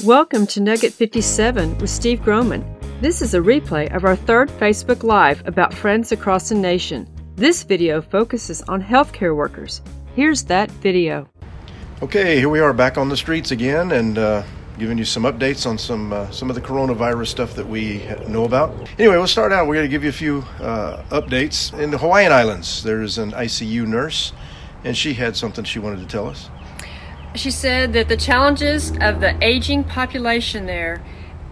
Welcome to Nugget 57 with Steve Groman. This is a replay of our third Facebook Live about friends across the nation. This video focuses on healthcare workers. Here's that video. Okay, here we are back on the streets again and giving you some updates on some of the coronavirus stuff that we know about. Anyway, we'll start out. We're going to give you a few updates. In the Hawaiian Islands, there's an ICU nurse, and she had something she wanted to tell us. She said that the challenges of the aging population there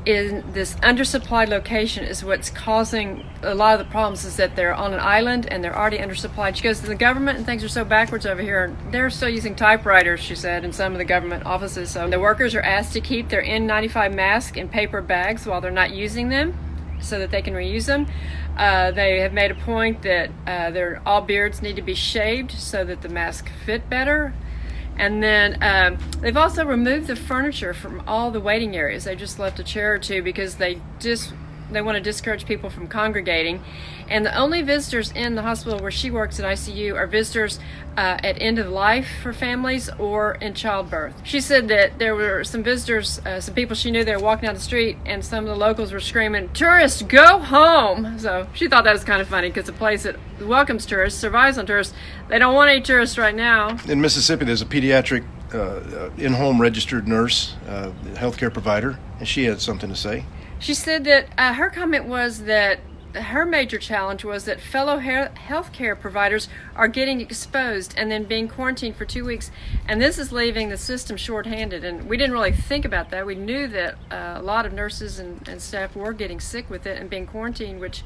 in this undersupplied location is what's causing a lot of the problems, is that they're on an island and they're already undersupplied. She goes, the government and things are so backwards over here. They're still using typewriters, she said, in some of the government offices. So the workers are asked to keep their N95 masks in paper bags while they're not using them so that they can reuse them. They have made a point that all beards need to be shaved so that the masks fit better. And then they've also removed the furniture from all the waiting areas. They just left a chair or two because they want to discourage people from congregating. And the only visitors in the hospital where she works at ICU are visitors at end of life for families or in childbirth. She said that there were some visitors, some people she knew, they were walking down the street, and some of the locals were screaming, "Tourists, go home!" So she thought that was kind of funny, because a place that welcomes tourists, survives on tourists, they don't want any tourists right now. In Mississippi, there's a pediatric in-home registered nurse, healthcare provider, and she had something to say. She said that her comment was that her major challenge was that fellow healthcare providers are getting exposed and then being quarantined for 2 weeks, and this is leaving the system shorthanded. And we didn't really think about that. We knew that a lot of nurses and staff were getting sick with it and being quarantined, which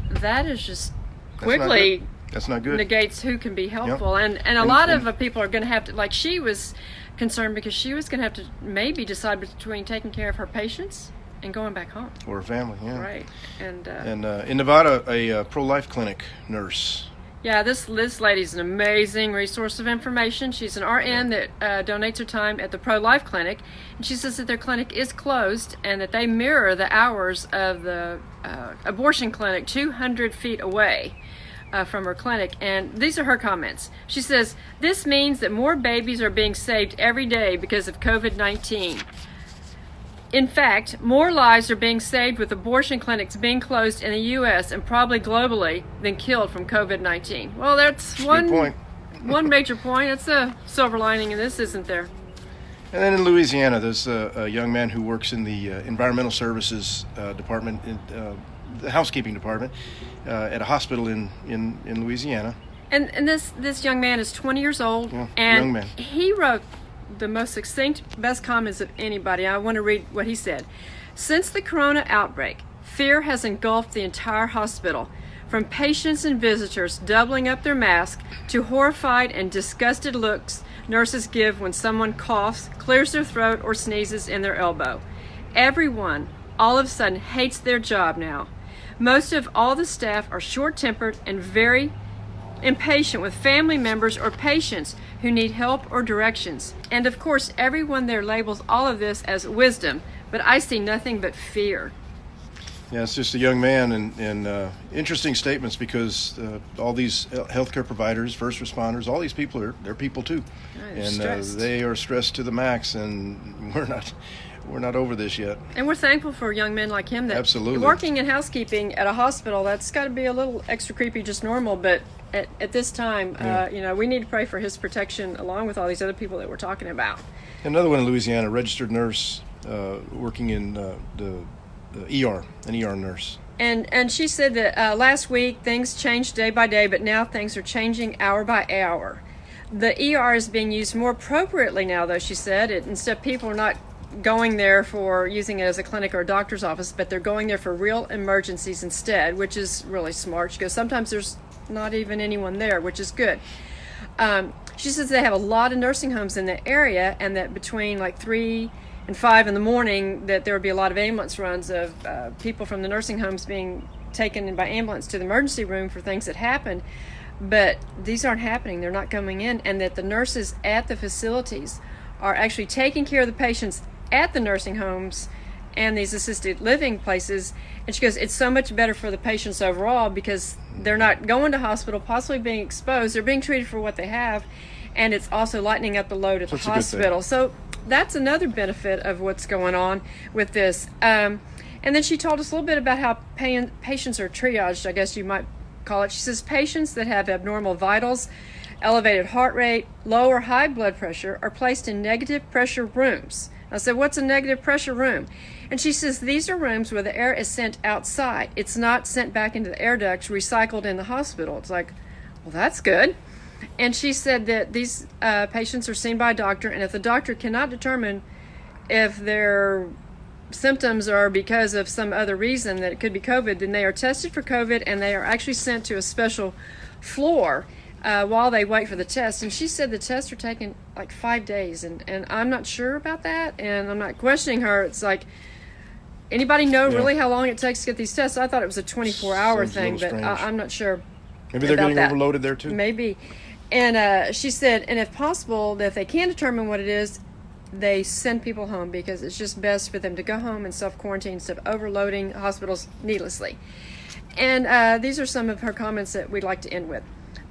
that is just quickly that's not good. Negates who can be helpful. Yep. And a lot of people are going to have to, like she was concerned because she was going to have to maybe decide between taking care of her patients and going back home. Or a family, yeah. Right. And in Nevada, a pro-life clinic nurse. Yeah, this lady's an amazing resource of information. She's an RN that donates her time at the pro-life clinic, and she says that their clinic is closed and that they mirror the hours of the abortion clinic 200 feet away from her clinic. And these are her comments. She says, "This means that more babies are being saved every day because of COVID-19. In fact, more lives are being saved with abortion clinics being closed in the U.S. and probably globally than killed from COVID-19. Well, that's one major point. That's a silver lining in this, isn't there? And then in Louisiana, there's a young man who works in the environmental services department, the housekeeping department, at a hospital in Louisiana. And this young man is 20 years old, and young man. He wrote the most succinct, best comments of anybody. I want to read what he said. "Since the corona outbreak, fear has engulfed the entire hospital, from patients and visitors doubling up their masks to horrified and disgusted looks nurses give when someone coughs, clears their throat, or sneezes in their elbow. Everyone, all of a sudden, hates their job now. Most of all the staff are short-tempered and very impatient with family members or patients who need help or directions. And of course, everyone there labels all of this as wisdom, but I see nothing but fear." Yeah, it's just a young man, and interesting statements, because all these healthcare providers, first responders, all these people they're people too, and they are stressed to the max, and we're not over this yet. And we're thankful for young men like him that absolutely working in housekeeping at a hospital. That's got to be a little extra creepy, just normal, but at this time, we need to pray for his protection along with all these other people that we're talking about. Another one in Louisiana, registered nurse working in the ER, an ER nurse. And she said that last week things changed day by day, but now things are changing hour by hour. The ER is being used more appropriately now, though, she said. Instead, people are not going there for using it as a clinic or a doctor's office, but they're going there for real emergencies instead, which is really smart, because sometimes there's not even anyone there, which is good. She says they have a lot of nursing homes in the area, and that between like 3 and 5 in the morning that there would be a lot of ambulance runs of people from the nursing homes being taken in by ambulance to the emergency room for things that happened. But these aren't happening. They're not coming in, and that the nurses at the facilities are actually taking care of the patients at the nursing homes and these assisted living places. And she goes, it's so much better for the patients overall, because they're not going to hospital, possibly being exposed. They're being treated for what they have, and it's also lightening up the load at the hospital. So that's another benefit of what's going on with this. And then she told us a little bit about how patients are triaged, I guess you might call it. She says patients that have abnormal vitals, elevated heart rate, low or high blood pressure are placed in negative pressure rooms. I said, what's a negative pressure room? And she says these are rooms where the air is sent outside. It's not sent back into the air ducts, recycled in the hospital. It's like, well, that's good. And she said that these patients are seen by a doctor, and if the doctor cannot determine if their symptoms are because of some other reason, that it could be COVID, then they are tested for COVID, and they are actually sent to a special floor while they wait for the test. And she said the tests are taking like 5 days, and I'm not sure about that, and I'm not questioning her. It's like, anybody know really how long it takes to get these tests? I thought it was a 24-hour thing, but I'm not sure. Maybe they're getting overloaded there too. Maybe. And she said, and if possible, that if they can't determine what it is, they send people home, because it's just best for them to go home and self-quarantine instead of overloading hospitals needlessly. And these are some of her comments that we'd like to end with.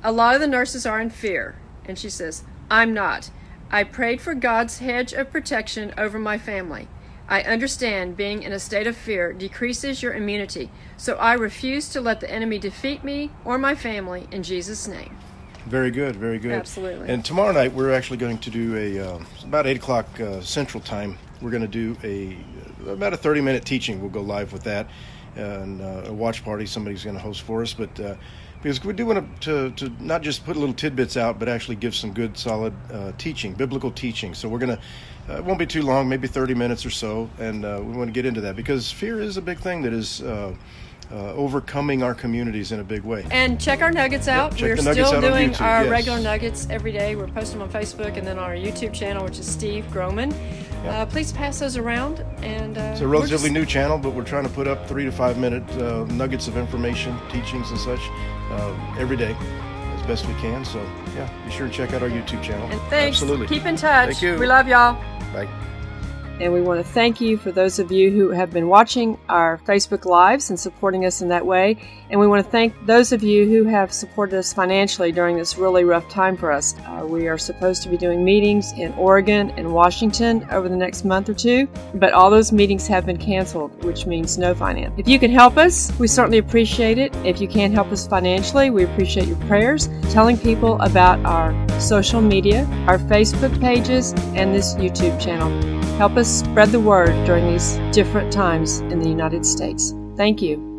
A lot of the nurses are in fear. And she says, I'm not. I prayed for God's hedge of protection over my family. I understand being in a state of fear decreases your immunity, so I refuse to let the enemy defeat me or my family in Jesus' name. Very good, very good. Absolutely. And tomorrow night we're actually going to do about 8 o'clock Central Time. We're going to do about a 30-minute teaching. We'll go live with that, and a watch party somebody's going to host for us. But because we do want to not just put little tidbits out, but actually give some good, solid teaching, biblical teaching. So we're going to. It won't be too long, maybe 30 minutes or so, and we want to get into that because fear is a big thing that is overcoming our communities in a big way. And check our nuggets out. Check We're the nuggets still out on doing YouTube, our yes. regular nuggets every day. We're posting them on Facebook and then on our YouTube channel, which is Steve Groman. Please pass those around. And it's a relatively new channel, but we're trying to put up 3 to 5 minute nuggets of information, teachings and such every day as best we can. So yeah, be sure to check out our YouTube channel. And thanks. Absolutely. Keep in touch. Thank you. We love y'all. Bye. And we want to thank you for those of you who have been watching our Facebook Lives and supporting us in that way. And we want to thank those of you who have supported us financially during this really rough time for us. We are supposed to be doing meetings in Oregon and Washington over the next month or two, but all those meetings have been canceled, which means no finance. If you can help us, we certainly appreciate it. If you can't help us financially, we appreciate your prayers, telling people about our social media, our Facebook pages, and this YouTube channel. Help us spread the word during these different times in the United States. Thank you.